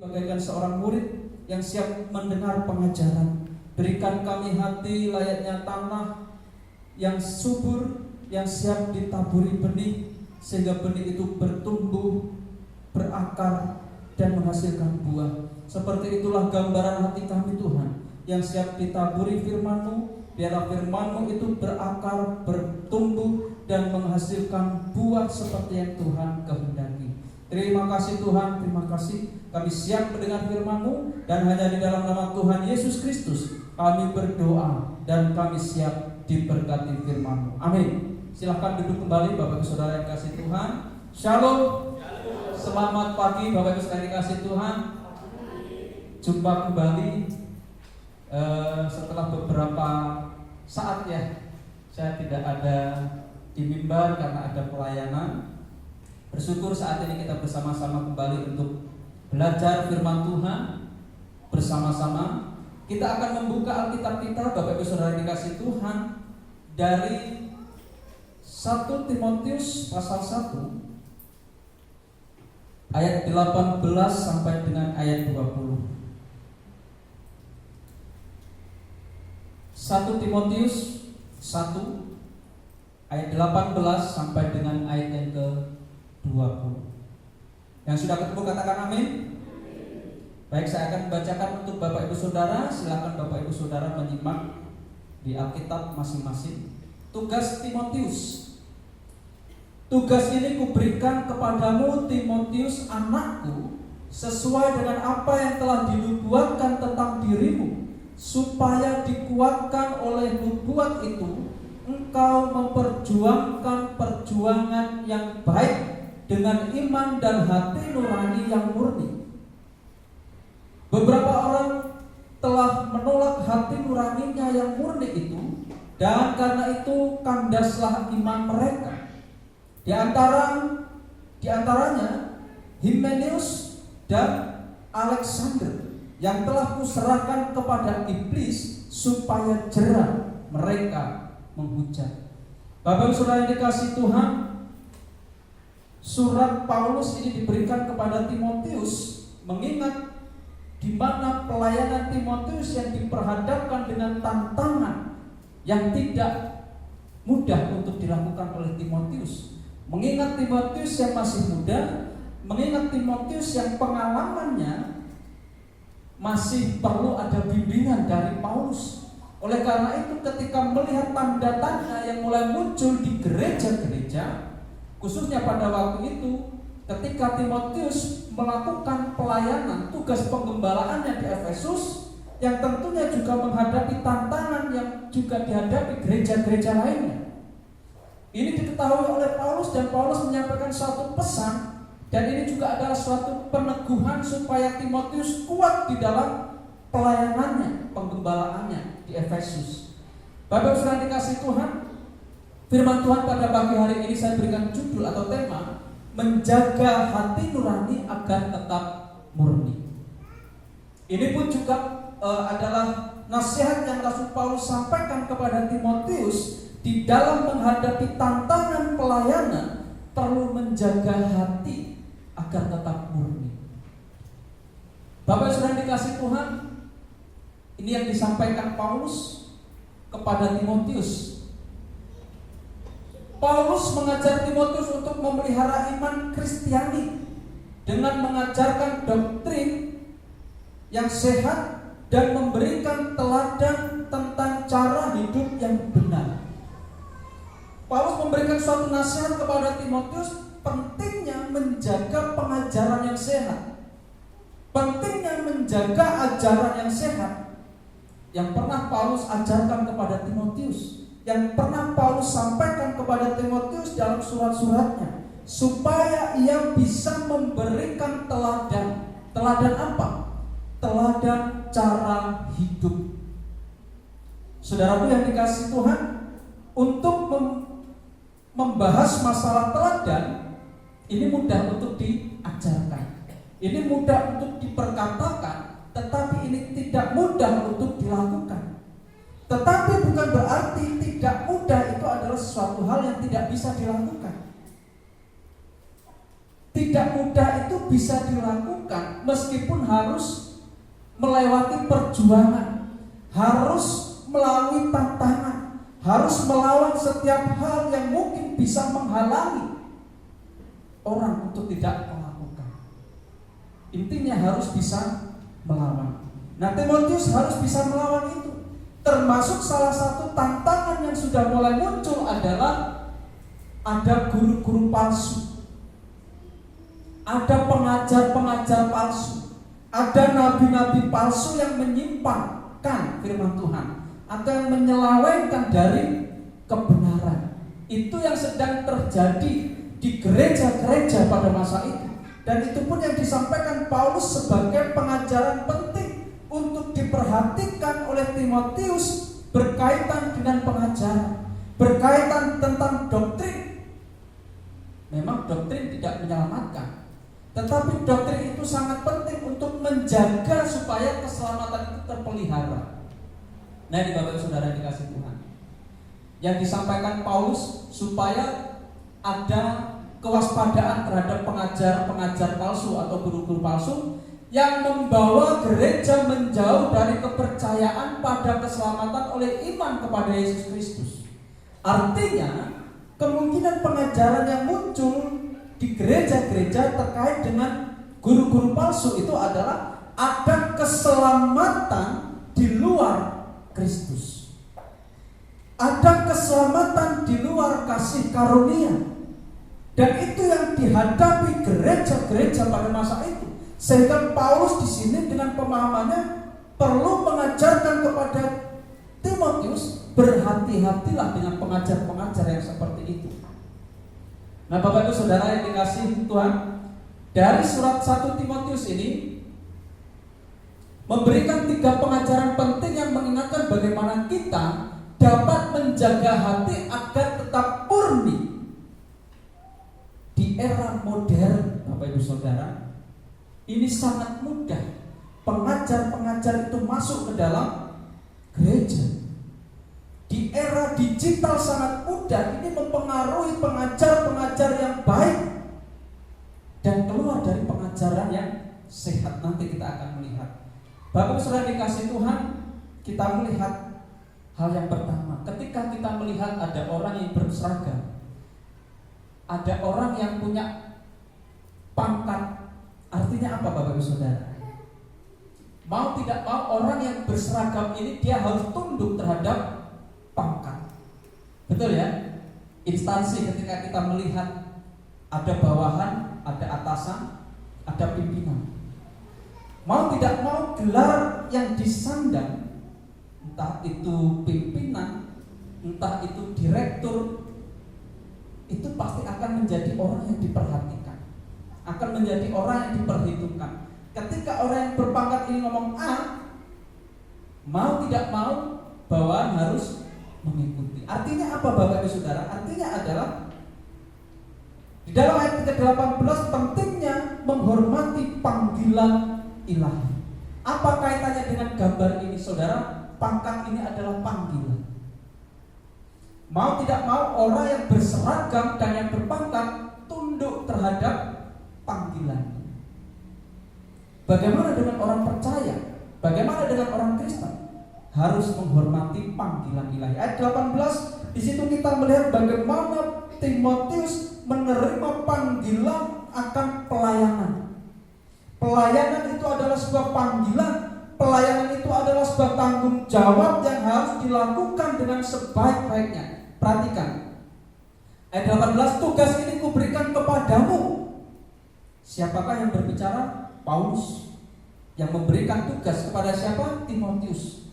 bagaikan seorang murid yang siap mendengar pengajaran. Berikan kami hati layaknya tanah yang subur, yang siap ditaburi benih, sehingga benih itu bertumbuh, berakar, dan menghasilkan buah. Seperti itulah gambaran hati kami Tuhan, yang siap ditaburi firman-Mu. Biarlah firman-Mu itu berakar, bertumbuh, dan menghasilkan buah seperti yang Tuhan kehendaki. Terima kasih Tuhan, terima kasih. Kami siap mendengar firman-Mu, dan hanya di dalam nama Tuhan Yesus Kristus kami berdoa, dan kami siap diberkati firman-Mu. Amin. Silahkan duduk kembali Bapak Ibu Saudara yang kasih Tuhan. Shalom. Selamat pagi Bapak Ibu Saudara yang kasih Tuhan. Jumpa kembali setelah beberapa saat ya. Saya tidak ada di mimbar karena ada pelayanan. Bersyukur saat ini kita bersama-sama kembali untuk belajar firman Tuhan bersama-sama. Kita akan membuka Alkitab kita Bapak Ibu Saudara yang dikasih Tuhan dari 1 Timotius pasal 1 ayat 18 sampai dengan ayat 20. 1 Timotius 1 ayat 18 sampai dengan ayat yang ke-20. Yang sudah ketemu katakan amin. Baik, saya akan bacakan untuk Bapak Ibu Saudara. Silakan Bapak Ibu Saudara menyimak di Alkitab masing-masing. Tugas Timotius. Tugas ini kuberikan kepadamu Timotius anakku, sesuai dengan apa yang telah dinubuatkan tentang dirimu, supaya dikuatkan oleh nubuat itu engkau memperjuangkan perjuangan yang baik dengan iman dan hati nurani yang murni. Beberapa orang telah menolak hati nuraninya yang murni itu, dan karena itu kandaslah iman mereka. Di antaranya Hymenaeus dan Alexander, yang telah kuserahkan kepada iblis supaya jera mereka menghujat. Bapak Ibu Saudara yang dikasih Tuhan, surat Paulus ini diberikan kepada Timotius, mengingat di mana pelayanan Timotius yang diperhadapkan dengan tantangan yang tidak mudah untuk dilakukan oleh Timotius. Mengingat Timotius yang masih muda, mengingat Timotius yang pengalamannya masih perlu ada bimbingan dari Paulus. Oleh karena itu ketika melihat tanda-tanda yang mulai muncul di gereja-gereja, khususnya pada waktu itu ketika Timotius melakukan pelayanan tugas penggembalaannya di Efesus, yang tentunya juga menghadapi tantangan yang juga dihadapi gereja-gereja lainnya. Ini diketahui oleh Paulus, dan Paulus menyampaikan suatu pesan, dan ini juga adalah suatu peneguhan supaya Timotius kuat di dalam pelayanannya, penggembalaannya di Efesus. Bapak Saudara dikasih Tuhan, firman Tuhan pada pagi hari ini saya berikan judul atau tema, menjaga hati nurani agar tetap murni. Ini pun juga adalah nasihat yang Rasul Paulus sampaikan kepada Timotius di dalam menghadapi tantangan pelayanan, perlu menjaga hati agar tetap murni. Bapak Saudara dikasih Tuhan, ini yang disampaikan Paulus kepada Timotius. Paulus mengajar Timotius untuk memelihara iman Kristiani dengan mengajarkan doktrin yang sehat dan memberikan teladan tentang cara hidup yang benar. Paulus memberikan suatu nasihat kepada Timotius, pentingnya menjaga pengajaran yang sehat, pentingnya menjaga ajaran yang sehat yang pernah Paulus ajarkan kepada Timotius, yang pernah Paulus sampaikan kepada Timotius dalam surat-suratnya, supaya ia bisa memberikan teladan. Teladan apa? Teladan cara hidup. Saudaraku yang dikasih Tuhan, untuk membahas masalah teladan ini mudah untuk diajarkan, ini mudah untuk diperkatakan, tetapi ini tidak mudah untuk dilakukan. Tetapi bukan berarti tidak mudah itu adalah sesuatu hal yang tidak bisa dilakukan. Tidak mudah itu itu bisa dilakukan meskipun harus melewati perjuangan, harus melalui tantangan, harus melawan setiap hal yang mungkin bisa menghalangi orang untuk tidak melakukan. Intinya harus bisa melawan. Nah, Timotius harus bisa melawan itu. Termasuk salah satu tantangan yang sudah mulai muncul adalah ada guru-guru palsu, ada pengajar-pengajar palsu, ada nabi-nabi palsu yang menyimpangkan firman Tuhan atau yang menyelewengkan dari kebenaran. Itu yang sedang terjadi di gereja-gereja pada masa itu. Dan itu pun yang disampaikan Paulus sebagai pengajaran penting untuk diperhatikan oleh Timotius berkaitan dengan pengajaran, berkaitan tentang doktrin. Memang doktrin tidak menyelamatkan, tetapi doktrin itu sangat penting untuk menjaga supaya keselamatan itu terpelihara. Nah, ini Bapak Saudara dikasih Tuhan, yang disampaikan Paulus supaya ada kewaspadaan terhadap pengajar-pengajar palsu atau guru-guru palsu yang membawa gereja menjauh dari kepercayaan pada keselamatan oleh iman kepada Yesus Kristus. Artinya, kemungkinan pengajaran yang muncul di gereja-gereja terkait dengan guru-guru palsu itu adalah ada keselamatan di luar Kristus, ada keselamatan di luar kasih karunia, dan itu yang dihadapi gereja-gereja pada masa itu. Sehingga Paulus di sini dengan pemahamannya perlu mengajarkan kepada Timotius, berhati-hatilah dengan pengajar-pengajar yang seperti itu. Nah, Bapak Ibu Saudara yang dikasihi Tuhan, dari surat 1 Timotius ini memberikan 3 pengajaran penting yang mengingatkan bagaimana kita dapat menjaga hati agar tetap murni di era modern. Bapak Ibu Saudara, ini sangat mudah pengajar-pengajar itu masuk ke dalam gereja. Di era digital sangat mudah ini mempengaruhi pengajar-pengajar yang baik dan keluar dari pengajaran yang sehat. Nanti kita akan melihat. Bapak Saudara dikasih Tuhan, kita melihat hal yang pertama. Ketika kita melihat ada orang yang berseragam, ada orang yang punya pangkat. Artinya apa Bapak Ibu Saudara? Mau tidak mau orang yang berseragam ini dia harus tunduk terhadap pangkat. Betul ya? Instansi ketika kita melihat ada bawahan, ada atasan, ada pimpinan. Mau tidak mau gelar yang disandang, entah itu pimpinan, entah itu direktur, itu pasti akan menjadi orang yang diperhatikan, akan menjadi orang yang diperhitungkan. Ketika orang yang berpangkat ini ngomong A, mau tidak mau bawahan harus mengikuti. Artinya apa Bapak Ibu Saudara? Artinya adalah di dalam ayat 18 pentingnya menghormati panggilan ilahi. Apa kaitannya dengan gambar ini Saudara? Pangkat ini adalah panggilan. Mau tidak mau orang yang berseragam dan yang berpangkat tunduk terhadap panggilan. Bagaimana dengan orang percaya? Bagaimana dengan orang Kristen? Harus menghormati panggilan ilahi. Ayat 18 di situ kita melihat bagaimana Timotius menerima panggilan akan pelayanan. Pelayanan itu adalah sebuah panggilan. Pelayanan itu adalah sebuah tanggung jawab yang harus dilakukan dengan sebaik-baiknya. Perhatikan ayat 18, tugas ini kuberikan kepadamu. Siapakah yang berbicara? Paulus. Yang memberikan tugas kepada siapa? Timotius.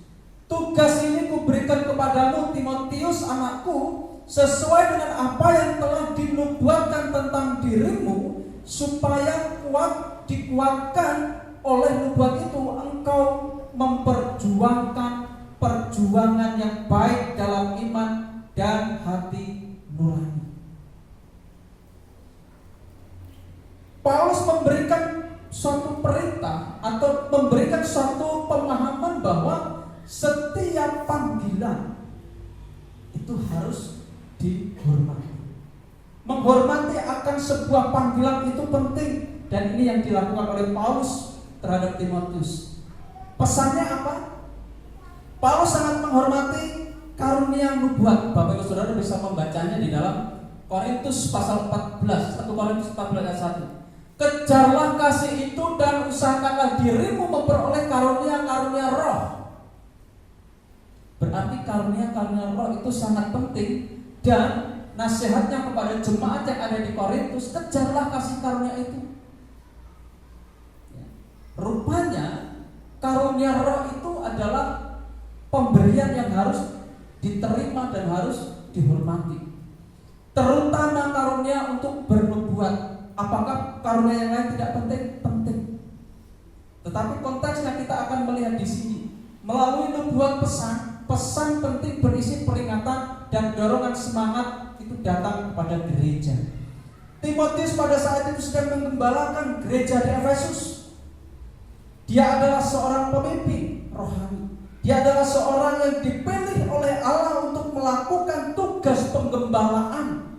Tugas ini kuberikan kepadamu Timotius anakku, sesuai dengan apa yang telah dinubuatkan tentang dirimu, supaya dikuatkan oleh nubuat itu engkau memperjuangkan perjuangan yang baik dalam iman dan hati nurani. Paulus memberikan suatu perintah atau memberikan suatu pemahaman bahwa setiap panggilan itu harus dihormati. Menghormati akan sebuah panggilan itu penting. Dan ini yang dilakukan oleh Paulus terhadap Timotius. Pesannya apa? Paulus sangat menghormati karunia nubuat. Bapak Ibu Saudara bisa membacanya di dalam Korintus pasal 14, 1 Korintus 14 ayat 1. Kejarlah kasih itu dan usahakanlah dirimu memperoleh karunia-karunia roh. Berarti karunia-karunia roh itu sangat penting. Dan nasihatnya kepada jemaat yang ada di Korintus, kejarlah kasih karunia itu. Rupanya karunia roh itu adalah pemberian yang harus diterima dan harus dihormati. Terutama karunia untuk bernubuat. Apakah karunia yang lain tidak penting? Penting. Tetapi konteksnya kita akan melihat di sini. Melalui nubuat pesan penting berisi peringatan dan dorongan semangat itu datang kepada gereja. Timotius pada saat itu sedang menggembalakan gereja di Efesus. Dia adalah seorang pemimpin rohani. Dia adalah seorang yang dipilih oleh Allah untuk melakukan tugas penggembalaan.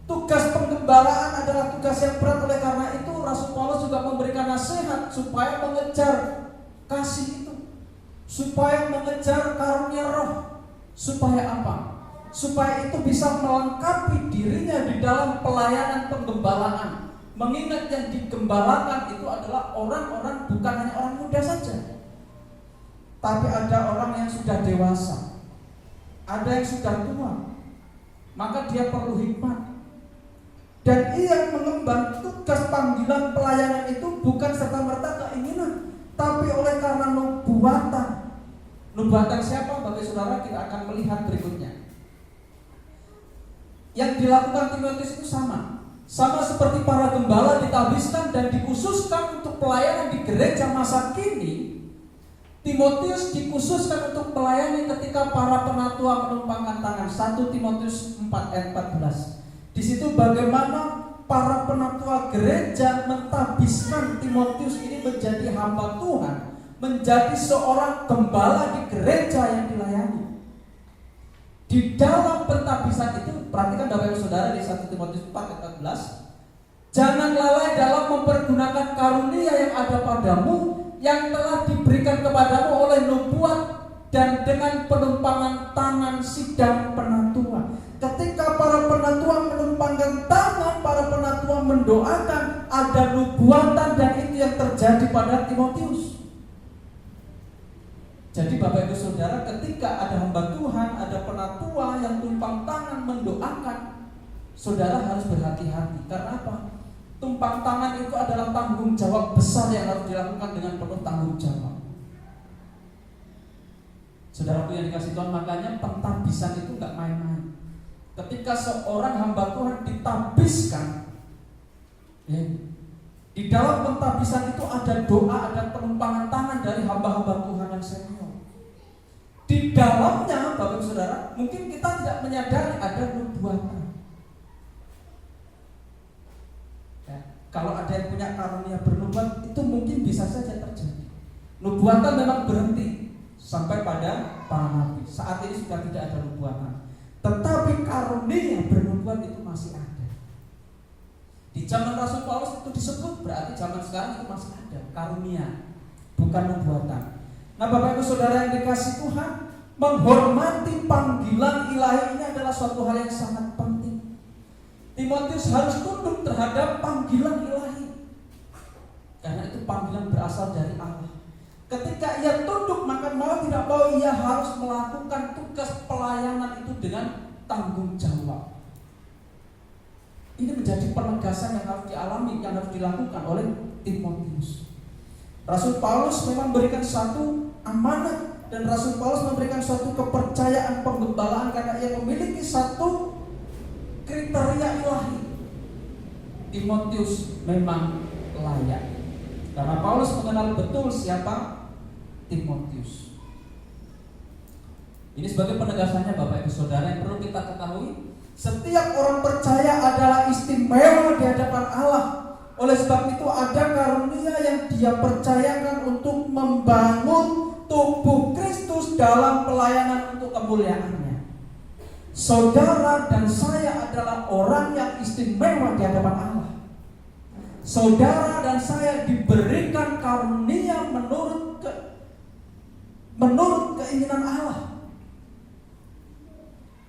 Tugas penggembalaan adalah tugas yang berat. Oleh karena itu Rasul Paulus juga memberikan nasihat supaya mengejar kasih itu, supaya mengejar karunia roh. Supaya apa? Supaya itu bisa melengkapi dirinya di dalam pelayanan penggembalaan. Mengingat yang digembalakan itu adalah orang-orang, bukan hanya orang muda saja, tapi ada orang yang sudah dewasa, ada yang sudah tua. Maka dia perlu hikmat. Dan ia mengemban tugas panggilan pelayanan itu bukan serta-merta keinginan, tapi oleh karena nubuatan. Nubuatan siapa? Bagi saudara kita akan melihat berikutnya. Yang dilakukan Timotius itu sama seperti para gembala ditabiskan dan dikhususkan untuk pelayanan di gereja masa kini. Timotius dikhususkan untuk melayani ketika para penatua menumpangkan tangan. 1 Timotius 4 ayat 14. Di situ bagaimana para penatua gereja mentabiskan Timotius ini menjadi hamba Tuhan, menjadi seorang gembala di gereja yang dilayani. Di dalam pentabisan itu, perhatikan Bapak Ibu Saudara di 1 Timotius 4 ayat 14. Jangan lalai dalam mempergunakan karunia yang ada padamu, yang telah diberikan kepadamu oleh nubuat dan dengan penumpangan tangan sidang penatua. Ketika para penatua menumpangkan tangan, para penatua mendoakan, ada nubuatan, dan itu yang terjadi pada Timotius. Jadi Bapak Ibu Saudara, ketika ada hamba Tuhan, ada penatua yang tumpang tangan mendoakan, saudara harus berhati-hati. Karena apa? Tumpang tangan itu adalah tanggung jawab besar yang harus dilakukan dengan penuh tanggung jawab. Saudaraku yang dikasih Tuhan, makanya pentabisan itu gak main-main. Ketika seorang hamba Tuhan ditabiskan, ya, di dalam pentabisan itu ada doa, ada penumpangan tangan dari hamba-hamba Tuhan yang senior. Di dalamnya, Bapak Ibu Saudara, mungkin kita tidak menyadari ada nubuatan. Ya, kalau ada yang punya karunia bernubuat, itu mungkin bisa saja terjadi. Nubuatan memang berhenti sampai pada para nabi. Saat ini sudah tidak ada nubuatan. Tetapi karunia bernubuat itu masih ada. Di zaman Rasul Paulus itu disebut, berarti zaman sekarang itu masih ada karunia, bukan nubuatan. Nah Bapak Ibu Saudara yang dikasih Tuhan, menghormati panggilan ilahi ini adalah suatu hal yang sangat penting. Timotius harus tunduk terhadap panggilan ilahi, karena itu panggilan berasal dari Allah. Ketika ia tunduk, maka mau tidak mau ia harus melakukan tugas pelayanan itu dengan tanggung jawab. Ini menjadi penegasan yang harus dialami, yang harus dilakukan oleh Timotius. Rasul Paulus memang memberikan satu amanat, dan Rasul Paulus memberikan suatu kepercayaan penggembalaan karena ia memiliki satu kriteria ilahi. Timotius memang layak, karena Paulus mengenal betul siapa Timotius. Ini sebagai penegasannya Bapak Ibu Saudara yang perlu kita ketahui. Setiap orang percaya adalah istimewa di hadapan Allah. Oleh sebab itu ada karunia yang dia percayakan untuk membangun tubuh Kristus dalam pelayanan untuk kemuliaannya. Saudara dan saya adalah orang yang istimewa di hadapan Allah. saudara dan saya diberikan karunia menurut keinginan Allah.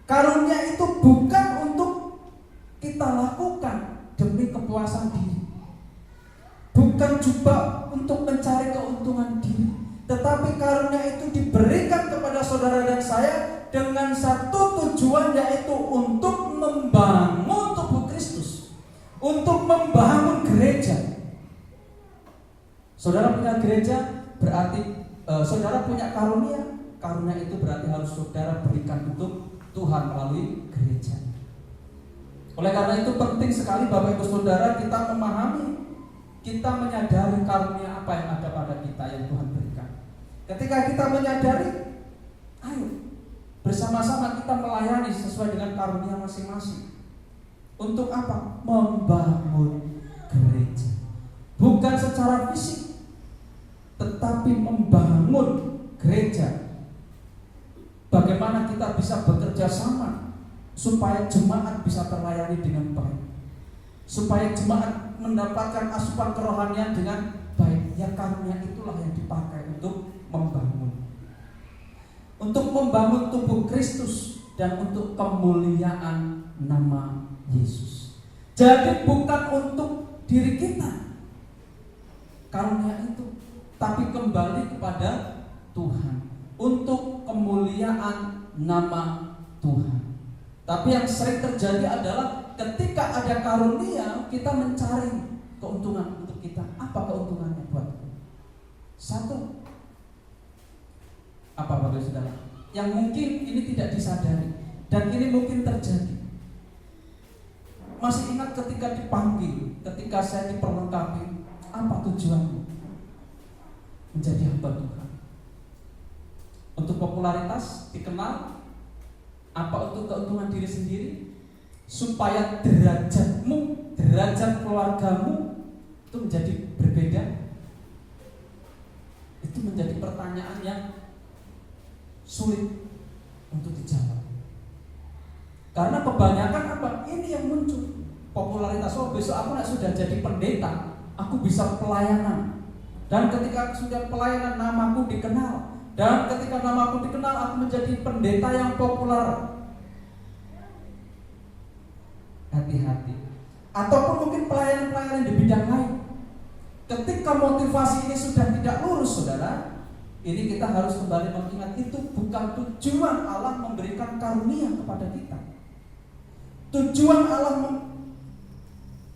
Karunia itu bukan untuk kita lakukan demi kepuasan diri, bukan juga untuk mencari keuntungan diri, tetapi karunia itu diberikan kepada saudara dan saya dengan satu tujuan, yaitu untuk membangun tubuh Kristus, untuk membangun gereja. Saudara punya gereja, berarti saudara punya karunia. Karunia itu berarti harus saudara berikan untuk Tuhan melalui gereja. Oleh karena itu penting sekali Bapak Ibu Saudara kita memahami, kita menyadari karunia apa yang ada pada kita yang Tuhan berikan. Ketika kita menyadari, ayo bersama-sama kita melayani sesuai dengan karunia masing-masing. Untuk apa? Membangun gereja. Bukan secara fisik, tetapi membangun gereja. Bagaimana kita bisa bekerja sama supaya jemaat bisa terlayani dengan baik, supaya jemaat mendapatkan asupan kerohanian dengan baik. Ya, karunia itulah yang dipakai untuk membangun tubuh Kristus dan untuk kemuliaan nama Yesus. Jadi bukan untuk diri kita karunia itu, tapi kembali kepada Tuhan, untuk kemuliaan nama Tuhan. Tapi yang sering terjadi adalah ketika ada karunia, kita mencari keuntungan untuk kita. Apa keuntungannya buat kita? Satu, apa Bapak Saudara? Yang mungkin ini tidak disadari dan ini mungkin terjadi. Masih ingat ketika dipanggil, ketika saya diperlengkapi, apa tujuannya? Menjadi hamba Tuhan. Untuk popularitas, dikenal, apa untuk keuntungan diri sendiri, supaya derajatmu, derajat keluargamu itu menjadi berbeda. Itu menjadi pertanyaan yang sulit untuk dijawab. Karena kebanyakan apa? Ini yang muncul popularitas. Oh, besok aku sudah jadi pendeta, aku bisa pelayanan. Dan ketika sudah pelayanan, namaku dikenal. Dan ketika namaku dikenal, aku menjadi pendeta yang populer. Hati-hati. Ataupun mungkin pelayanan-pelayanan di bidang lain. Ketika motivasi ini sudah tidak lurus, saudara, ini kita harus kembali mengingat, itu bukan tujuan Allah memberikan karunia kepada kita. Tujuan Allah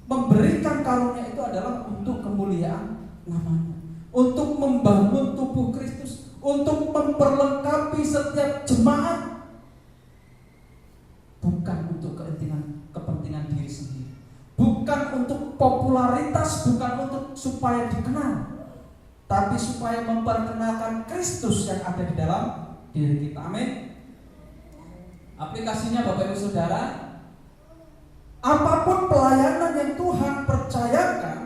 memberikan karunia itu adalah untuk kemuliaan namanya, untuk membangun tubuh Kristus, untuk memperlengkapi setiap jemaat, bukan untuk kepentingan diri sendiri, bukan untuk popularitas, bukan untuk supaya dikenal, tapi supaya memperkenalkan Kristus yang ada di dalam diri kita. Amin. Aplikasinya Bapak Ibu Saudara, apapun pelayanan yang Tuhan percayakan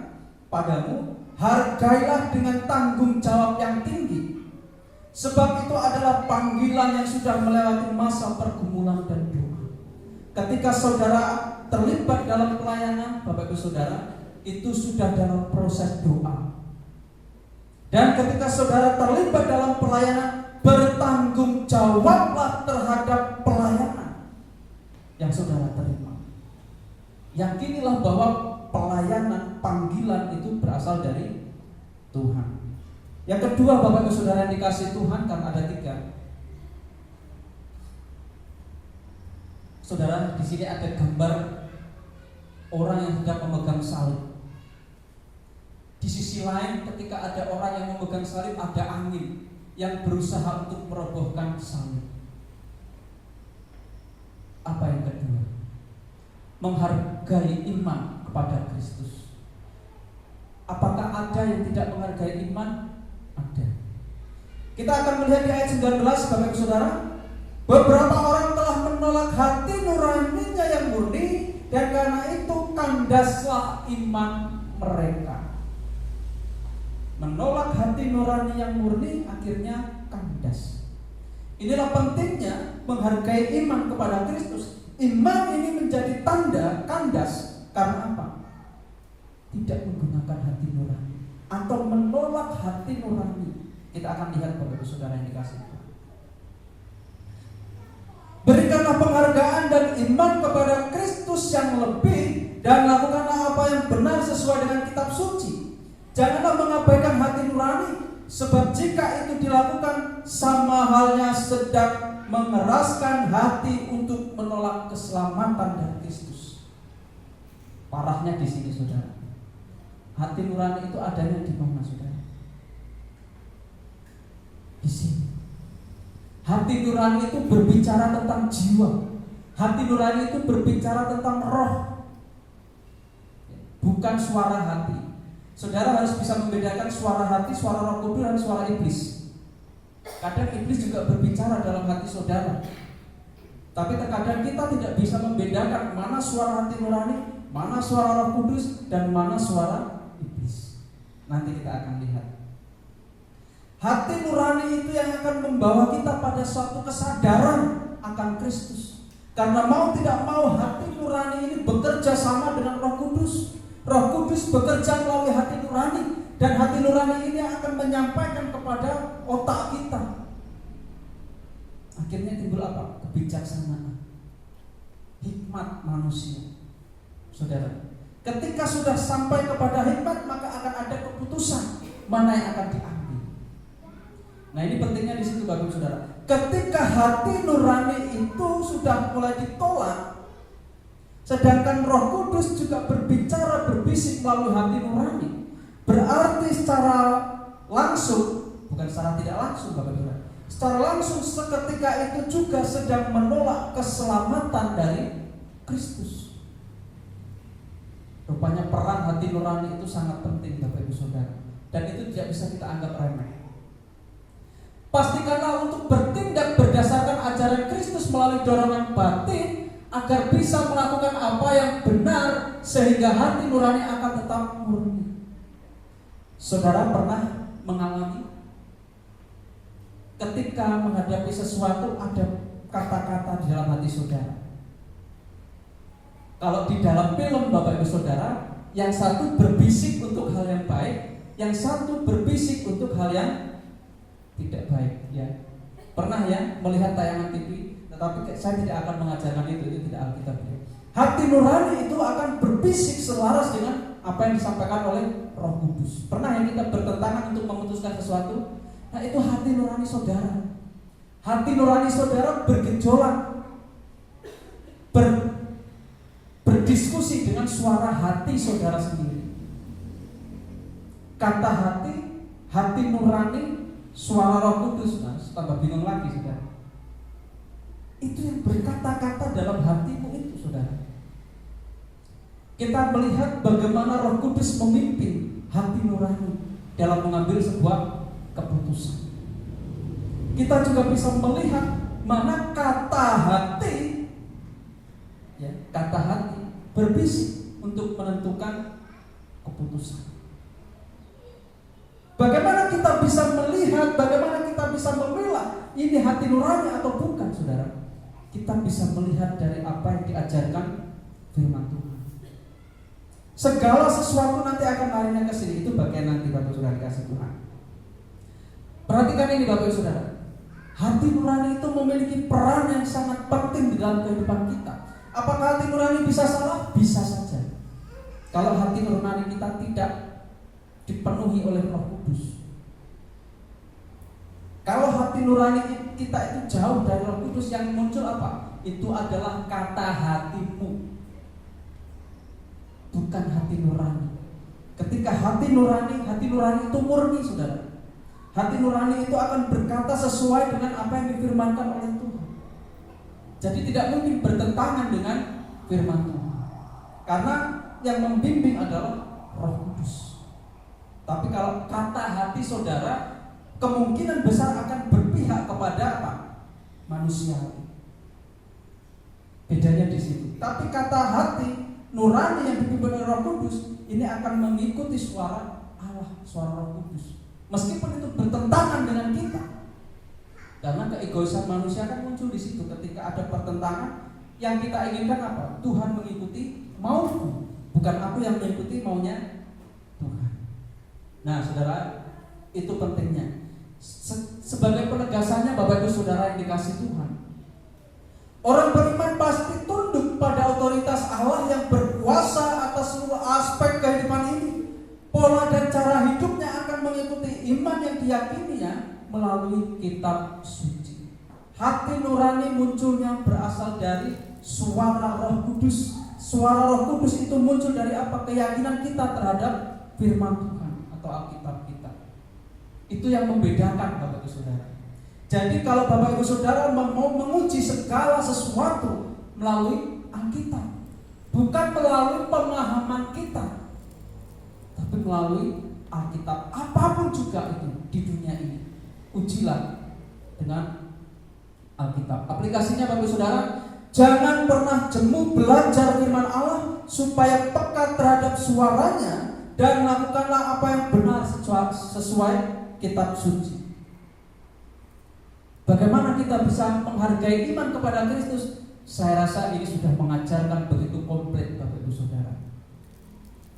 padamu, hargailah dengan tanggung jawab yang tinggi. Sebab itu adalah panggilan yang sudah melewati masa pergumulan dan doa. Ketika saudara terlibat dalam pelayanan, Bapak Ibu Saudara, itu sudah dalam proses doa. Dan ketika saudara terlibat dalam pelayanan, bertanggung jawablah terhadap pelayanan yang saudara terima. Yakinilah bahwa pelayanan, panggilan itu berasal dari Tuhan. Yang kedua, Bapak Ibu Saudara yang dikasihi Tuhan, kan ada 3. Saudara, di sini ada gambar orang yang sedang memegang salib. Di sisi lain, ketika ada orang yang memegang salib, ada angin yang berusaha untuk merobohkan salib. Apa yang kedua? Menghargai iman kepada Kristus. Apakah ada yang tidak menghargai iman? Ada. Kita akan melihat di ayat 19, Bapak Ibu Saudara. Beberapa orang telah menolak hati nuraninya yang murni, dan karena itu kandaslah iman mereka. Menolak hati nurani yang murni, akhirnya kandas. Inilah pentingnya menghargai iman kepada Kristus. Iman ini menjadi tanda kandas karena apa? tidak menggunakan hati nurani atau menolak hati nurani. Kita akan lihat Bapak Ibu Saudara yang dikasihi Tuhan. Berikanlah penghargaan dan iman kepada Kristus yang lebih, dan lakukanlah apa yang benar sesuai dengan kitab suci. Janganlah mengabaikan hati nurani, sebab jika itu dilakukan sama halnya sedang mengeraskan hati untuk menolak keselamatan dari Kristus. Parahnya di sini saudara. Hati nurani itu adanya di mana saudara? Di sini. Hati nurani itu berbicara tentang jiwa. Hati nurani itu berbicara tentang roh, bukan suara hati. Saudara harus bisa membedakan suara hati, suara Roh Kudus, dan suara iblis. Kadang iblis juga berbicara dalam hati saudara. Tapi terkadang kita tidak bisa membedakan mana suara hati nurani, mana suara Roh Kudus, dan mana suara iblis. Nanti kita akan lihat. Hati nurani itu yang akan membawa kita pada suatu kesadaran akan Kristus. Karena mau tidak mau hati nurani ini bekerja sama dengan Roh Kudus. Roh Kudus bekerja melalui hati nurani, dan hati nurani ini akan menyampaikan kepada otak kita. Akhirnya timbul apa? Kebijaksanaan, hikmat manusia. Saudara, ketika sudah sampai kepada hikmat, maka akan ada keputusan mana yang akan diambil. Nah, ini pentingnya di situ Bapak Saudara. Ketika hati nurani itu sudah mulai ditolak, sedangkan Roh Kudus juga berbicara, berbisik melalui hati nurani, berarti secara langsung, bukan secara tidak langsung Bapak Saudara, secara langsung seketika itu juga sedang menolak keselamatan dari Kristus. Rupanya peran hati nurani itu sangat penting Bapak Ibu Saudara, dan itu tidak bisa kita anggap remeh. Pastikanlah untuk bertindak berdasarkan ajaran Kristus melalui dorongan batin, agar bisa melakukan apa yang benar, sehingga hati nurani akan tetap murni. Saudara pernah mengalami ketika menghadapi sesuatu ada kata-kata di dalam hati saudara? Kalau di dalam film Bapak Ibu Saudara, yang satu berbisik untuk hal yang baik, yang satu berbisik untuk hal yang tidak baik, ya. Pernah ya melihat tayangan TV, tetapi saya tidak akan mengajarkan itu tidak Alkitab. Hati nurani itu akan berbisik selaras dengan apa yang disampaikan oleh Roh Kudus. Pernah ya kita bertentangan untuk memutuskan sesuatu? Nah, itu hati nurani saudara. Hati nurani saudara bergejolak, berdiskusi dengan suara hati saudara sendiri. Kata hati nurani, suara Roh Kudus, tambah bingung lagi saudara. Itu yang berkata-kata dalam hatimu itu saudara. Kita melihat bagaimana Roh Kudus memimpin hati nurani dalam mengambil sebuah keputusan. Kita juga bisa melihat mana kata hati, ya, kata hati berbisik untuk menentukan keputusan. Bagaimana kita bisa melihat, bagaimana kita bisa memilah ini hati nurani atau bukan, saudara? Kita bisa melihat dari apa yang diajarkan firman Tuhan. Segala sesuatu nanti akan larinya ke sini. Itu bagian nanti Bapak Saudara dikasih Tuhan. Perhatikan ini Bapak Saudara. Hati nurani itu memiliki peran yang sangat penting di dalam kehidupan kita. Apakah hati nurani bisa salah? Bisa saja. Kalau hati nurani kita tidak dipenuhi oleh Roh Kudus. Kalau hati nurani kita itu jauh dari Roh Kudus, yang muncul apa? Itu adalah kata hatimu, bukan hati nurani. Ketika hati nurani itu murni, saudara. Hati nurani itu akan berkata sesuai dengan apa yang difirmankan oleh Tuhan. Jadi tidak mungkin bertentangan dengan firman Tuhan, karena yang membimbing adalah Roh Kudus. Tapi kalau kata hati saudara, kemungkinan besar akan berpihak kepada apa? Manusia. Bedanya di situ. Tapi kata hati nurani yang dipimpin oleh Roh Kudus ini akan mengikuti suara Allah, suara Roh Kudus. Meskipun itu bertentangan dengan kita. Karena keegoisan manusia kan muncul di situ. Ketika ada pertentangan, yang kita inginkan apa? Tuhan mengikuti mauku, bukan aku yang mengikuti maunya Nah, saudara, itu pentingnya. Sebagai penegasannya, Bapak Ibu Saudara yang dikasih Tuhan, orang beriman pasti tunduk pada otoritas Allah yang berkuasa atas seluruh aspek kehidupan ini. Pola dan cara hidupnya akan mengikuti iman yang diyakininya melalui kitab suci. Hati nurani munculnya berasal dari suara Roh Kudus. Suara Roh Kudus itu muncul dari apa? Keyakinan kita terhadap firman Tuhan atau Alkitab kita. Itu yang membedakan Bapak Ibu Saudara. Jadi kalau Bapak Ibu Saudara mau menguji segala sesuatu melalui Alkitab, bukan melalui pemahaman kita, tapi melalui Alkitab. Apapun juga itu di dunia ini, ujilah dengan Alkitab. Aplikasinya Bapak Ibu Saudara, jangan pernah jemu belajar firman Allah supaya peka terhadap suaranya dan lakukanlah apa yang benar sesuai kitab suci. Bagaimana kita bisa menghargai iman kepada Kristus? Saya rasa ini sudah mengajarkan begitu komplit Bapak Ibu Saudara.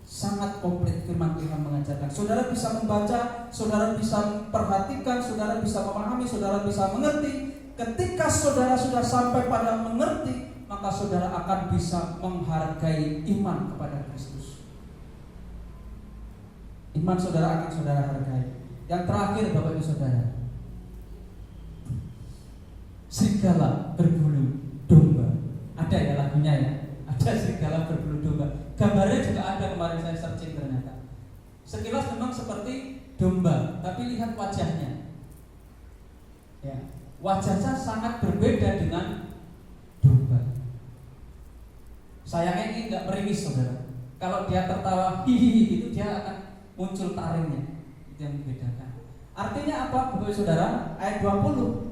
Sangat komplit firman Tuhan mengajarkan. Saudara bisa membaca, saudara bisa memperhatikan, saudara bisa memahami, saudara bisa mengerti. Ketika saudara sudah sampai pada mengerti, maka saudara akan bisa menghargai iman kepada Kristus. Iman saudara akan saudara hargai. Yang terakhir Bapak Ibu Saudara, serigala berbulu domba. Ada ya lagunya ya? Ada serigala berbulu domba. Gambarnya juga ada, kemarin saya searching ternyata. Sekilas memang seperti domba, tapi lihat wajahnya. Ya, wajahnya sangat berbeda dengan domba. Sayangnya ini nggak meringis saudara. Kalau dia tertawa hihihi itu dia akan muncul taringnya. Itu yang membedakan. Artinya apa Bapak Saudara? Ayat 20.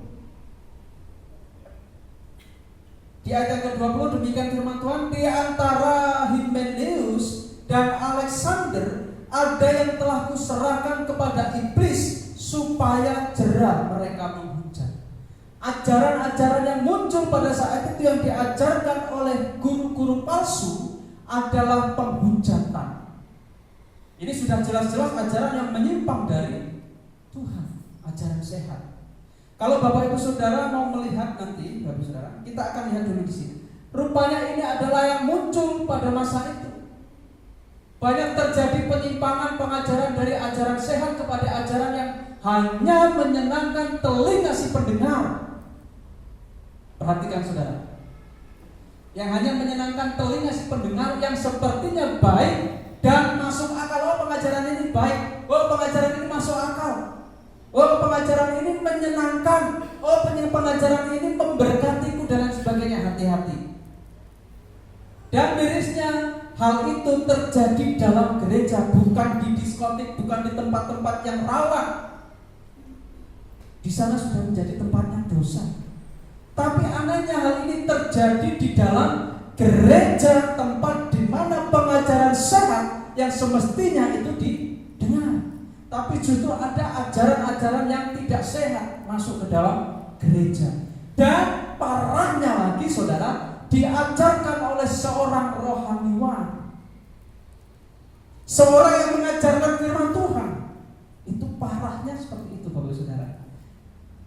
Di ayat yang ke-20 demikian firman Tuhan, di antara Hymenaeus dan Alexander ada yang telah kuserahkan kepada iblis supaya jera mereka menghujat. Ajaran-ajaran yang muncul pada saat itu yang diajarkan oleh guru-guru palsu adalah penghujatan. Ini sudah jelas-jelas ajaran yang menyimpang dari Tuhan, ajaran sehat. Kalau Bapak Ibu Saudara mau melihat nanti, Bapak Ibu Saudara, kita akan lihat dulu di sini. Rupanya ini adalah yang muncul pada masa itu. Banyak terjadi penyimpangan pengajaran dari ajaran sehat kepada ajaran yang hanya menyenangkan telinga si pendengar. Perhatikan saudara, yang hanya menyenangkan telinga si pendengar, yang sepertinya baik dan masuk akal. Oh, pengajaran ini baik. Oh, pengajaran ini masuk akal. Oh, pengajaran ini menyenangkan. Oh, pengajaran ini memberkatiku dan lain sebagainya. Hati-hati. Dan mirisnya hal itu terjadi dalam gereja, bukan di diskotik, bukan di tempat-tempat yang rawan. Di sana sudah menjadi tempatnya dosa. Tapi anehnya hal ini terjadi di dalam gereja, tempat di mana pengajaran sehat yang semestinya itu didengar. Tapi justru ada ajaran-ajaran yang tidak sehat masuk ke dalam gereja. Dan parahnya lagi saudara, diajarkan oleh seorang rohaniwan, seorang yang mengajarkan firman Tuhan. Itu parahnya seperti itu Bapak Saudara.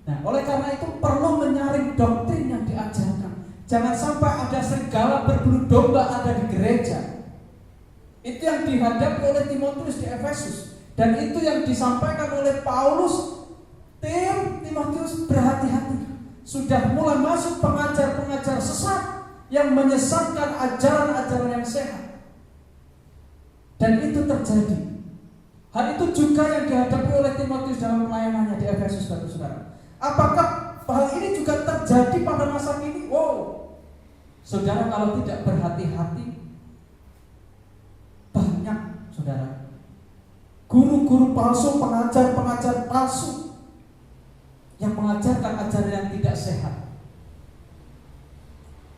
Nah, oleh karena itu perlu menyaring doktrin yang diajarkan. Jangan sampai ada serigala berbulu domba ada di gereja. Itu yang dihadapi oleh Timotius di Efesus, dan itu yang disampaikan oleh Paulus. Timotius berhati-hati. Sudah mulai masuk pengajar-pengajar sesat yang menyesatkan ajaran-ajaran yang sehat. Dan itu terjadi. Hal itu juga yang dihadapi oleh Timotius dalam pelayanannya di Efesus, Saudara. Apakah hal ini juga terjadi pada masa kini? Wow, saudara, kalau tidak berhati-hati, banyak saudara guru-guru palsu, pengajar-pengajar palsu yang mengajarkan ajaran yang tidak sehat.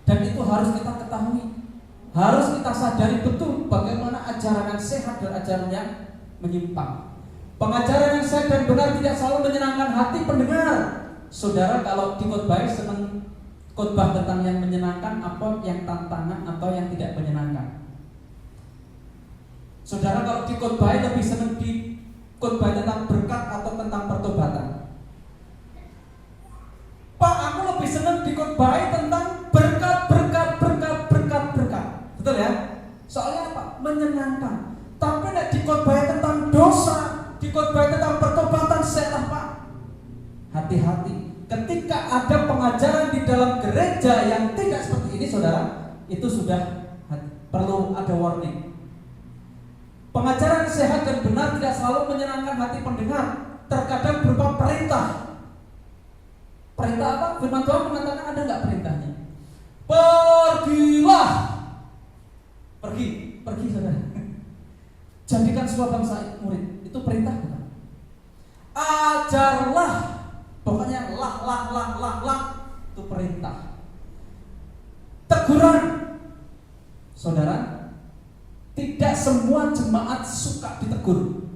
Dan itu harus kita ketahui, harus kita sadari betul bagaimana ajaran yang sehat dan ajaran yang menyimpang. Pengajaran yang sehat dan benar tidak selalu menyenangkan hati pendengar. Saudara, kalau dikhotbah senang khotbah tentang yang menyenangkan, apa yang tantangan atau yang tidak menyenangkan? Saudara, kalau dikhotbah lebih senang khotbah tentang berkat atau tentang pertobatan? Pak, aku lebih senang dikhotbahi tentang berkat. Betul ya? Soalnya apa? Menyenangkan. Tapi nek dikhotbahi tentang dosa, dikhotbahi tentang pertobatan, salah Pak. Hati-hati. Ketika ada pengajaran di dalam gereja yang tidak seperti ini, saudara, itu sudah perlu ada warning. Pengajaran sehat dan benar tidak selalu menyenangkan hati pendengar. Terkadang berupa perintah. Perintah apa? Firman Tuhan mengatakan ada nggak perintahnya? Pergilah. Pergi saudara. Jadikan semua bangsa murid. Itu perintah bukan? Ajarlah. Pokoknya lah. Itu perintah. Teguran. Saudara, tidak semua jemaat suka ditegur.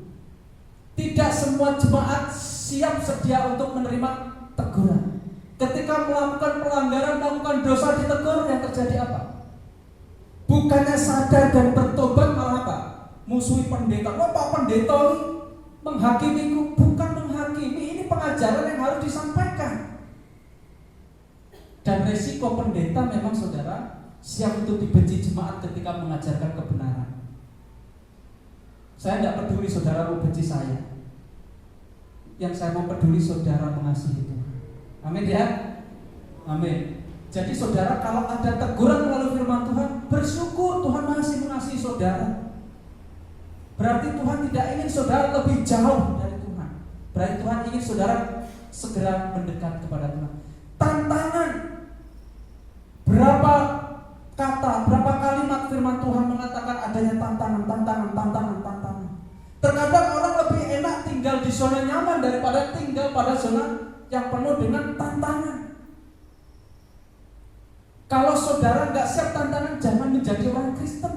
Tidak semua jemaat siap sedia untuk menerima teguran. Ketika melakukan pelanggaran, melakukan dosa ditegur, yang terjadi apa? Bukannya sadar dan bertobat, malah apa? Musuhi pendeta. Pak pendeta ini menghakimiku. Bukan menghakimi, ini pengajaran yang harus disampaikan. Dan resiko pendeta memang saudara siap untuk dibenci jemaat ketika mengajarkan kebenaran. Saya tidak peduli saudara mau benci saya. Yang saya mau peduli saudara mengasihi Tuhan. Amin ya? Amin. Jadi saudara, kalau ada teguran melalui firman Tuhan, bersyukur Tuhan masih mengasihi saudara. Berarti Tuhan tidak ingin saudara lebih jauh dari Tuhan. Berarti Tuhan ingin saudara segera mendekat kepada Tuhan. Tantangan. Berapa kata, berapa kalimat firman Tuhan mengatakan adanya tantangan. Terkadang orang lebih enak tinggal di zona nyaman daripada tinggal pada zona yang penuh dengan tantangan. Kalau saudara nggak siap tantangan, jangan menjadi orang Kristen.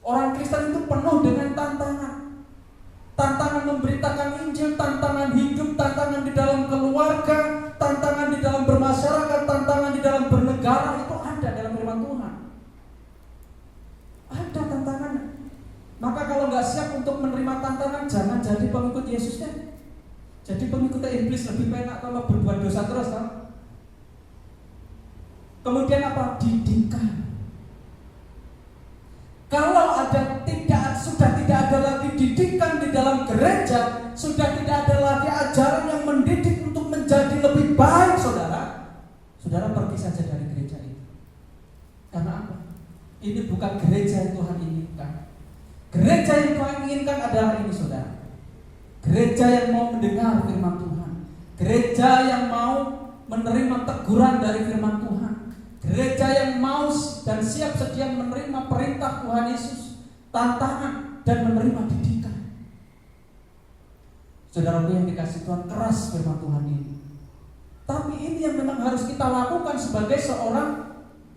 Orang Kristen itu penuh dengan tantangan. Tantangan memberitakan Injil, tantangan hidup, tantangan di dalam keluarga, tantangan di dalam bermasyarakat, tantangan di dalam bernegara, itu ada dalam firman Tuhan. Ada tantangannya. Maka kalau nggak siap untuk menerima tantangan, jangan jadi pengikut Yesusnya. Jadi pengikut iblis lebih enak kalau berbuat dosa terus, kan? Kemudian apa? Didikan. Kalau sudah tidak ada lagi didikan di dalam gereja, sudah tidak ada lagi ajaran yang mendidik untuk menjadi lebih baik, saudara pergi saja dari gereja itu. Karena apa? Ini bukan gereja yang Tuhan inginkan. Gereja yang Tuhan inginkan adalah ini, saudara. Gereja yang mau mendengar firman Tuhan. Gereja yang mau menerima teguran dari firman Tuhan. Gereja yang mau dan siap sedia menerima perintah Tuhan Yesus, tantangan, dan menerima didikan. Saudaraku yang dikasih Tuhan, keras firman Tuhan ini. Tapi ini yang memang harus kita lakukan sebagai seorang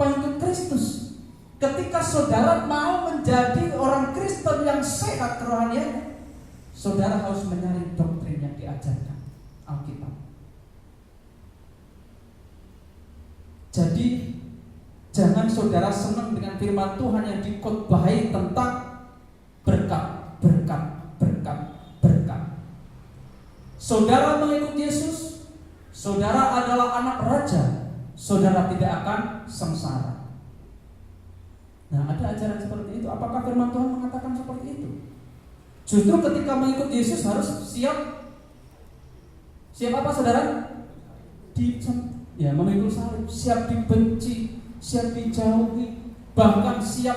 pengikut Kristus. Ketika saudara mau menjadi orang Kristen yang sehat kerohaniannya, saudara harus mencari doktrin yang diajarkan Alkitab. Jadi jangan saudara senang dengan firman Tuhan yang dikhotbahi tentang berkat. Saudara mengikut Yesus, saudara adalah anak raja, saudara tidak akan sengsara. Nah, ada ajaran seperti itu. Apakah firman Tuhan mengatakan seperti itu? Justru ketika mengikut Yesus harus siap apa saudara? Memikul salib, siap dibenci, siap dijauhi, bahkan siap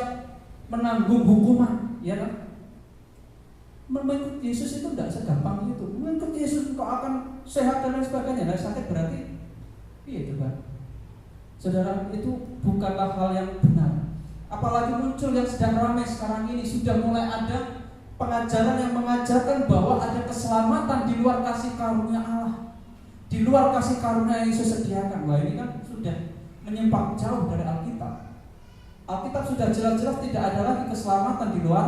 menanggung hukuman, ya kan? Mengikut Yesus itu tidak segampang itu. Mengikut Yesus kok akan sehat dan lain sebagainya. Nah, sakit berarti itu kan? Saudara, itu bukanlah hal yang benar. Apalagi muncul yang sedang ramai sekarang ini, sudah mulai ada pengajaran yang mengajarkan bahwa ada keselamatan di luar kasih karunia Allah, di luar kasih karunia yang Yesus sediakan. Wah, ini kan sudah menyimpang jauh dari Alkitab. Alkitab sudah jelas-jelas tidak ada lagi keselamatan di luar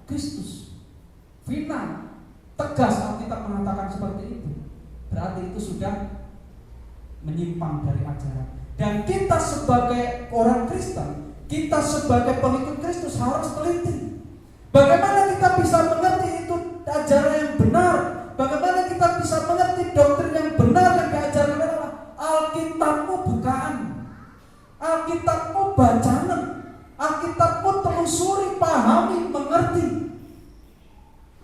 Kristus. Final, tegas Alkitab mengatakan seperti itu. Berarti itu sudah menyimpang dari ajaran. Dan kita sebagai orang Kristen, kita sebagai pengikut Kristus harus teliti. Bagaimana kita bisa mengerti itu ajaran yang benar. Bagaimana kita bisa mengerti doktrin yang benar yang diajarkan adalah Alkitabmu bukaan, Alkitabmu bacaan, Alkitabmu telusuri, pahami, mengerti,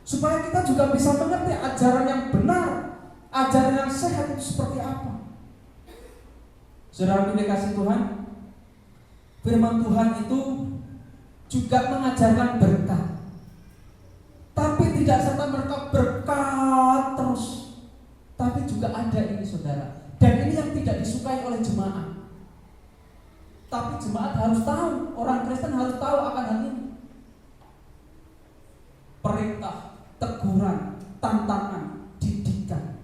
supaya kita juga bisa mengerti ajaran yang benar, ajaran yang sehat itu seperti apa. Saudara dikasih Tuhan, firman Tuhan itu juga mengajarkan berkat, tapi tidak serta-merta berkat terus, tapi juga ada ini saudara, dan ini yang tidak disukai oleh jemaat. Tapi jemaat harus tahu, orang Kristen harus tahu akan hal ini. Perintah, teguran, tantangan, didikan,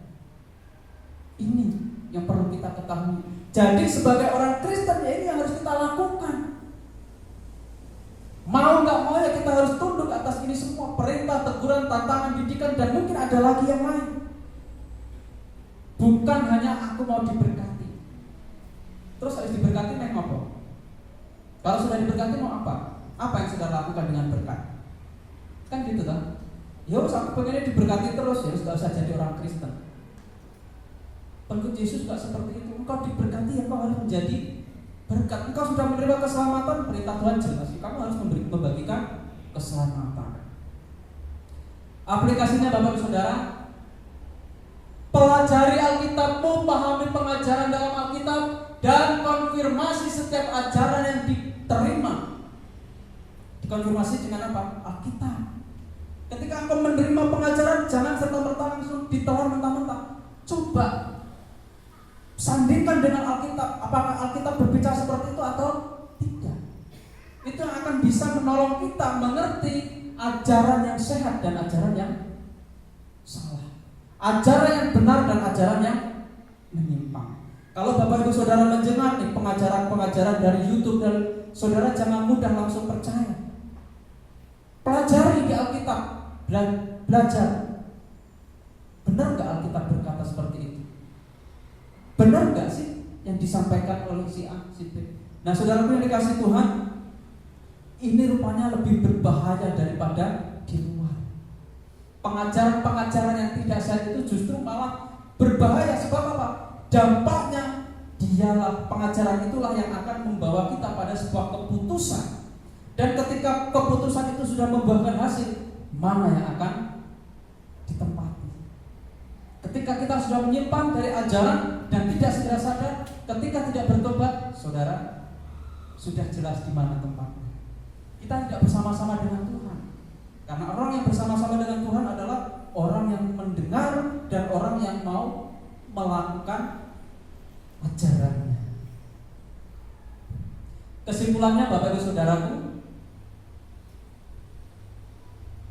ini yang perlu kita ketahui. Jadi sebagai orang Kristen ya ini yang harus kita lakukan. Mau nggak mau ya kita harus tunduk atas ini semua. Perintah, teguran, tantangan, didikan, dan mungkin ada lagi yang lain. Bukan hanya aku mau diberkati. Terus harus diberkati naik apa? Kalau sudah diberkati mau apa? Apa yang sudah lakukan dengan berkat? Kan gitu kan? Ya aku pengennya diberkati terus, ya sudah usah jadi orang Kristen. Pengikut Yesus gak seperti itu. Engkau diberkati ya, engkau harus menjadi berkat. Engkau sudah menerima keselamatan, perintah Tuhan jelas. Kamu harus membagikan keselamatan. Aplikasinya Bapak Ibu Saudara, pelajari Alkitabmu, pahami pengajaran dalam Alkitab, dan konfirmasi setiap ajaran yang diterima. Dikonfirmasi dengan apa? Alkitab. Ketika engkau menerima pengajaran, jangan serta-merta langsung ditelan mentah-mentah. Coba sandingkan dengan Alkitab. Apakah Alkitab berbicara seperti itu atau tidak? Itu yang akan bisa menolong kita mengerti ajaran yang sehat dan ajaran yang salah, ajaran yang benar dan ajaran yang menyimpang. Kalau Bapak Ibu Saudara mendengar nih pengajaran-pengajaran dari YouTube, dan saudara jangan mudah langsung percaya. Pelajari di Alkitab, belajar. Benar nggak Alkitab berkata seperti itu? Benar nggak sih yang disampaikan oleh si A, si B? Nah, saudaraku yang dikasih Tuhan, ini rupanya lebih berbahaya daripada di luar. Pengajaran-pengajaran yang tidak sehat itu justru malah berbahaya. Sebab apa? Dampaknya dialah, pengajaran itulah yang akan membawa kita pada sebuah keputusan. Dan ketika keputusan itu sudah membuahkan hasil, mana yang akan ditempati? Ketika kita sudah menyimpang dari ajaran dan tidak segera sadar, ketika tidak bertobat, saudara, sudah jelas di mana tempatnya. Kita tidak bersama-sama dengan Tuhan. Karena orang yang bersama-sama dengan Tuhan adalah orang yang mendengar dan orang yang mau melakukan ajarannya. Kesimpulannya Bapak Ibu Saudaraku,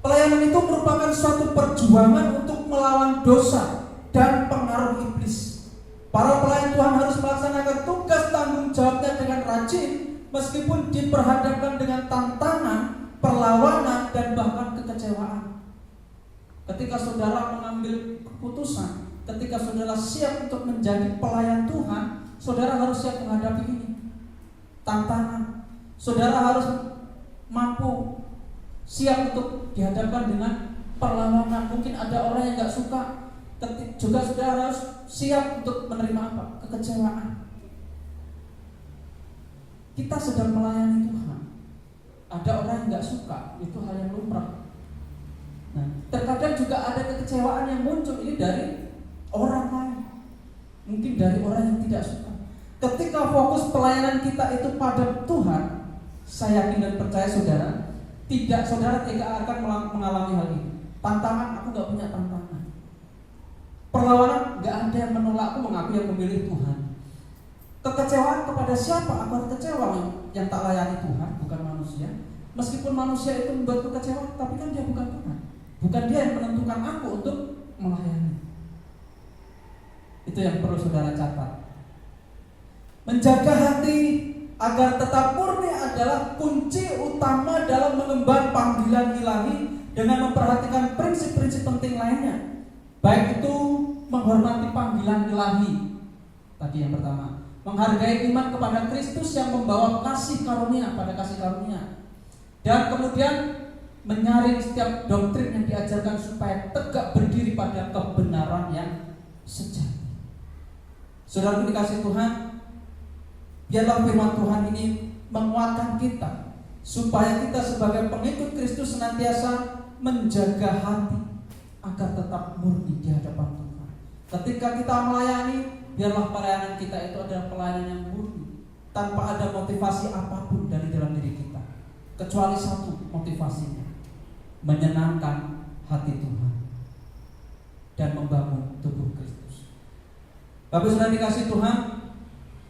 pelayanan itu merupakan suatu perjuangan untuk melawan dosa dan pengaruh iblis. Para pelayan Tuhan harus melaksanakan tugas tanggung jawabnya dengan rajin, meskipun diperhadapkan dengan tantangan, perlawanan, dan bahkan kekecewaan. Ketika saudara mengambil keputusan, ketika saudara siap untuk menjadi pelayan Tuhan, saudara harus siap menghadapi ini tantangan. Saudara harus mampu siap untuk dihadapkan dengan perlawanan. Mungkin ada orang yang gak suka, juga saudara harus siap untuk menerima apa? Kekecewaan. Kita sedang melayani Tuhan. Ada orang yang gak suka, itu hal yang lumrah. Nah, terkadang juga ada kekecewaan yang muncul ini dari orang lain, mungkin dari orang yang tidak suka. Ketika fokus pelayanan kita itu pada Tuhan, saya yakin dan percaya saudara tidak akan mengalami hal ini. Tantangan, aku gak punya tantangan. Perlawanan, gak ada yang menolakku mengaku yang memilih Tuhan. Kekecewaan kepada siapa? Aku harus kecewa yang tak layani Tuhan, bukan manusia. Meskipun manusia itu membuatku kecewa, tapi kan dia bukan Tuhan. Bukan dia yang menentukan aku untuk melayani. Itu yang perlu saudara catat. Menjaga hati agar tetap murni adalah kunci utama dalam mengemban panggilan ilahi dengan memperhatikan prinsip-prinsip penting lainnya. Baik itu menghormati panggilan ilahi. Tadi yang pertama, menghargai iman kepada Kristus yang membawa kasih karunia pada kasih karunia. Dan kemudian menyaring setiap doktrin yang diajarkan supaya tegak berdiri pada kebenaran yang sejati. Saudara dikasih Tuhan, biarlah firman Tuhan ini menguatkan kita supaya kita sebagai pengikut Kristus senantiasa menjaga hati agar tetap murni di hadapan Tuhan. Ketika kita melayani, biarlah pelayanan kita itu adalah pelayanan yang murni, tanpa ada motivasi apapun dari dalam diri kita, kecuali satu motivasinya, menyenangkan hati Tuhan dan membangun tubuh Kristus. Bapak sudah dikasih Tuhan,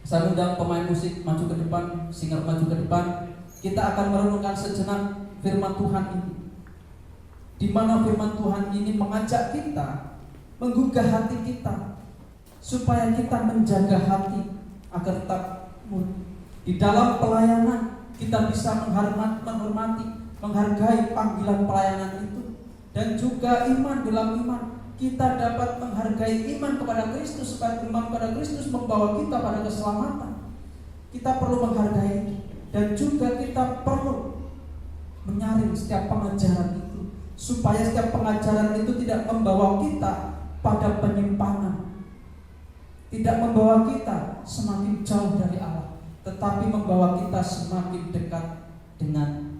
saya undang pemain musik maju ke depan, singer maju ke depan. Kita akan merenungkan sejenak firman Tuhan ini, di mana firman Tuhan ini mengajak kita, menggugah hati kita, supaya kita menjaga hati agar tetap murni. Di dalam pelayanan kita bisa menghormati, menghargai panggilan pelayanan itu, dan juga iman dalam iman. Kita dapat menghargai iman kepada Kristus, supaya iman kepada Kristus membawa kita pada keselamatan. Kita perlu menghargai itu, dan juga kita perlu menyaring setiap pengajaran itu, supaya setiap pengajaran itu tidak membawa kita pada penyimpangan, tidak membawa kita semakin jauh dari Allah, tetapi membawa kita semakin dekat dengan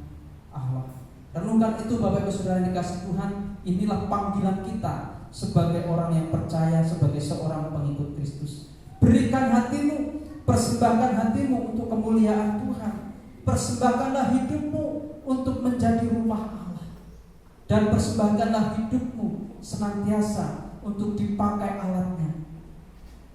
Allah. Renungkan itu Bapak Ibu Saudara yang dikasih Tuhan. Inilah panggilan kita sebagai orang yang percaya, sebagai seorang pengikut Kristus. Berikan hatimu, persembahkan hatimu untuk kemuliaan Tuhan. Persembahkanlah hidupmu untuk menjadi rumah Allah, dan persembahkanlah hidupmu senantiasa untuk dipakai alatnya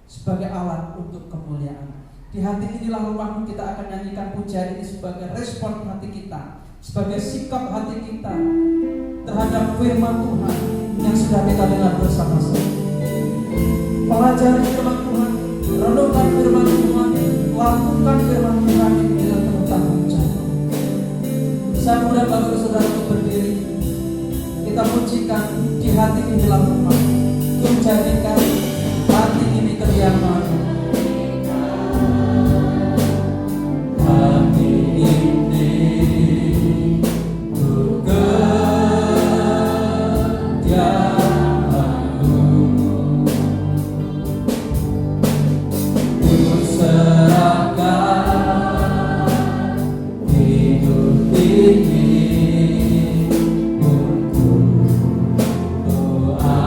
sebagai alat untuk kemuliaan. Di hati inilah rumahmu. Kita akan nyanyikan pujian ini sebagai respon hati kita, sebagai sikap hati kita terhadap firman Tuhan yang sudah kita dengar bersama-sama. Pelajari firman Tuhan, renungkan firman Tuhan, lakukan firman Tuhan ini dengan penuh tanggung jawab. Saya mudah Bapak Saudara untuk berdiri. Kita pujikan di hati inilah rumah. Ku jadikan hati ini kediaman. Hati ini ku kediamanmu. Ku serahkan hidup ini untuk doa.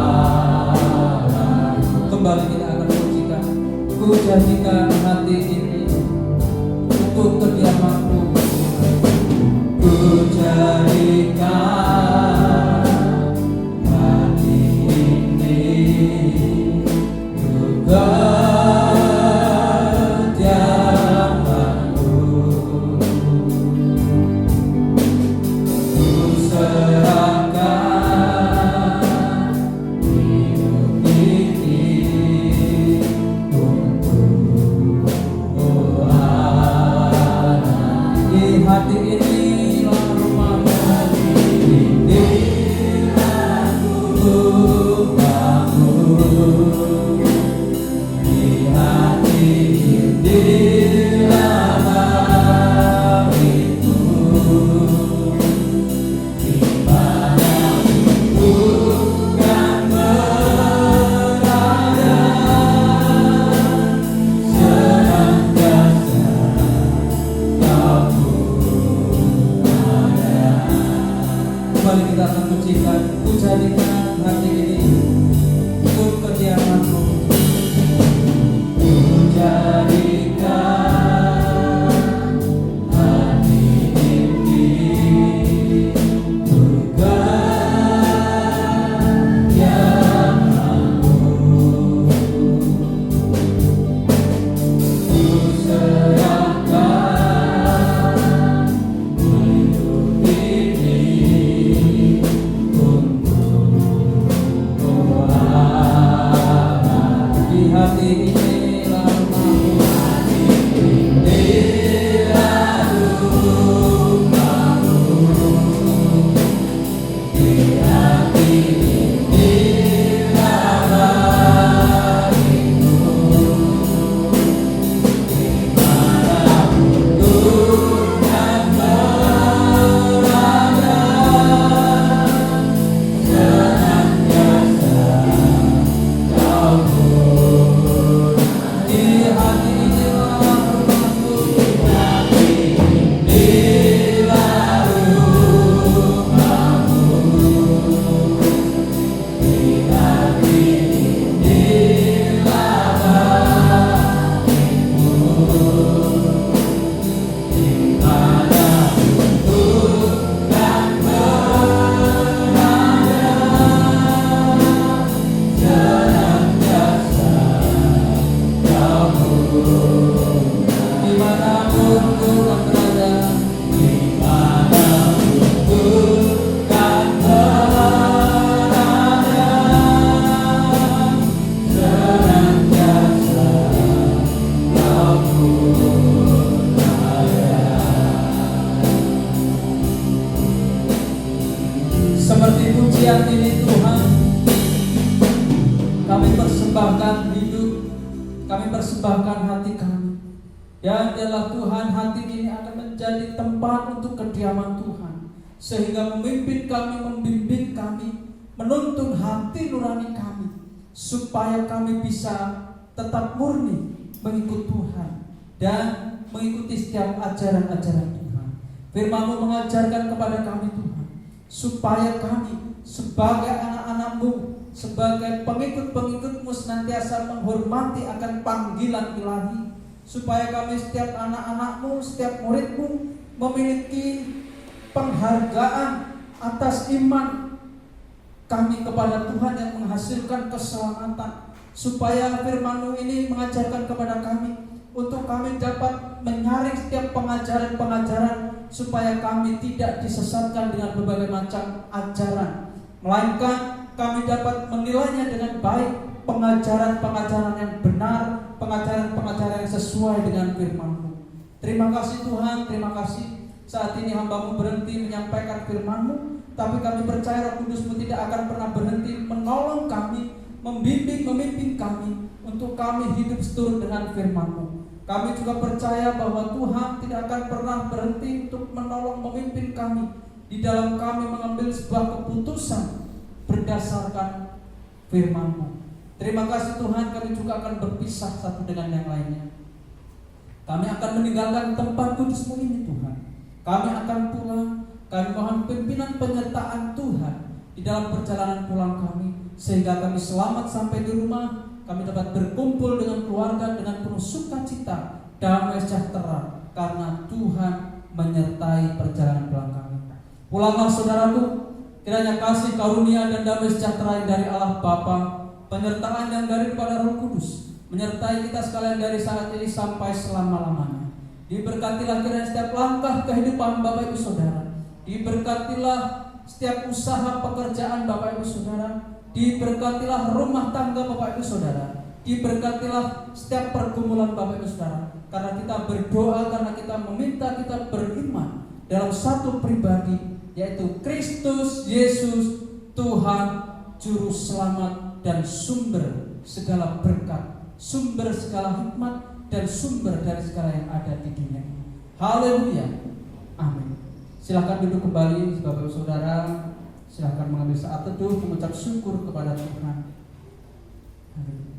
Kembali kita akan pujikan. Ku jadikan hati ini untuk kediamanmu. Ku jadikan hati ini untuk kediamanmu. Ku serahkan hidup ini untuk doa. Di hati inilah rumahmu, inilah rumahmu. Kami persembahkan hidup, kami persembahkan hati kami. Dan adalah Tuhan, hati ini akan menjadi tempat untuk kediaman Tuhan, sehingga memimpin kami, membimbing kami, menuntun hati nurani kami, supaya kami bisa tetap murni mengikut Tuhan dan mengikuti setiap ajaran-ajaran Tuhan. Firman-Mu mengajarkan kepada kami Tuhan, supaya kami sebagai anak-anak-Mu, sebagai pengikut-pengikut-Mu senantiasa menghormati akan panggilan ilahi, supaya kami setiap anak-anak-Mu, setiap murid-Mu memiliki penghargaan atas iman kami kepada Tuhan yang menghasilkan keselamatan, supaya firman-Mu ini mengajarkan kepada kami untuk kami dapat menyaring setiap pengajaran-pengajaran, supaya kami tidak disesatkan dengan berbagai macam ajaran, melainkan kami dapat menilainya dengan baik, pengajaran-pengajaran yang benar, pengajaran-pengajaran yang sesuai dengan firman-Mu. Terima kasih Tuhan, terima kasih. Saat ini hamba-Mu berhenti menyampaikan firman-Mu, tapi kami percaya Roh Kudus-Mu tidak akan pernah berhenti menolong kami, membimbing, memimpin kami, untuk kami hidup seturut dengan firman-Mu. Kami juga percaya bahwa Tuhan tidak akan pernah berhenti untuk menolong, memimpin kami di dalam kami mengambil sebuah keputusan berdasarkan firman-Mu. Terima kasih Tuhan, kami juga akan berpisah satu dengan yang lainnya. Kami akan meninggalkan tempat kudus-Mu ini Tuhan. Kami akan pulang. Kami mohon pimpinan penyertaan Tuhan di dalam perjalanan pulang kami, sehingga kami selamat sampai di rumah. Kami dapat berkumpul dengan keluarga dengan penuh sukacita, damai sejahtera, karena Tuhan menyertai perjalanan pulang kami. Pulanglah saudaraku, kiranya kasih karunia dan damai sejahtera yang dari Allah Bapa, penyertaan yang dari kepada Roh Kudus, menyertai kita sekalian dari saat ini sampai selama-lamanya. Diberkatilah kiranya setiap langkah kehidupan Bapak Ibu Saudara. Diberkatilah setiap usaha pekerjaan Bapak Ibu Saudara. Diberkatilah rumah tangga Bapak Ibu Saudara. Diberkatilah setiap pergumulan Bapak Ibu Saudara. Karena kita berdoa, karena kita meminta, kita beriman dalam satu pribadi, yaitu Kristus Yesus, Tuhan, Juru Selamat dan sumber segala berkat, sumber segala hikmat, dan sumber dari segala yang ada di dunia ini. Haleluya. Amin. Silakan duduk kembali Bapak Ibu Saudara. Silakan mengambil saat teduh mengucap syukur kepada Tuhan. Amin.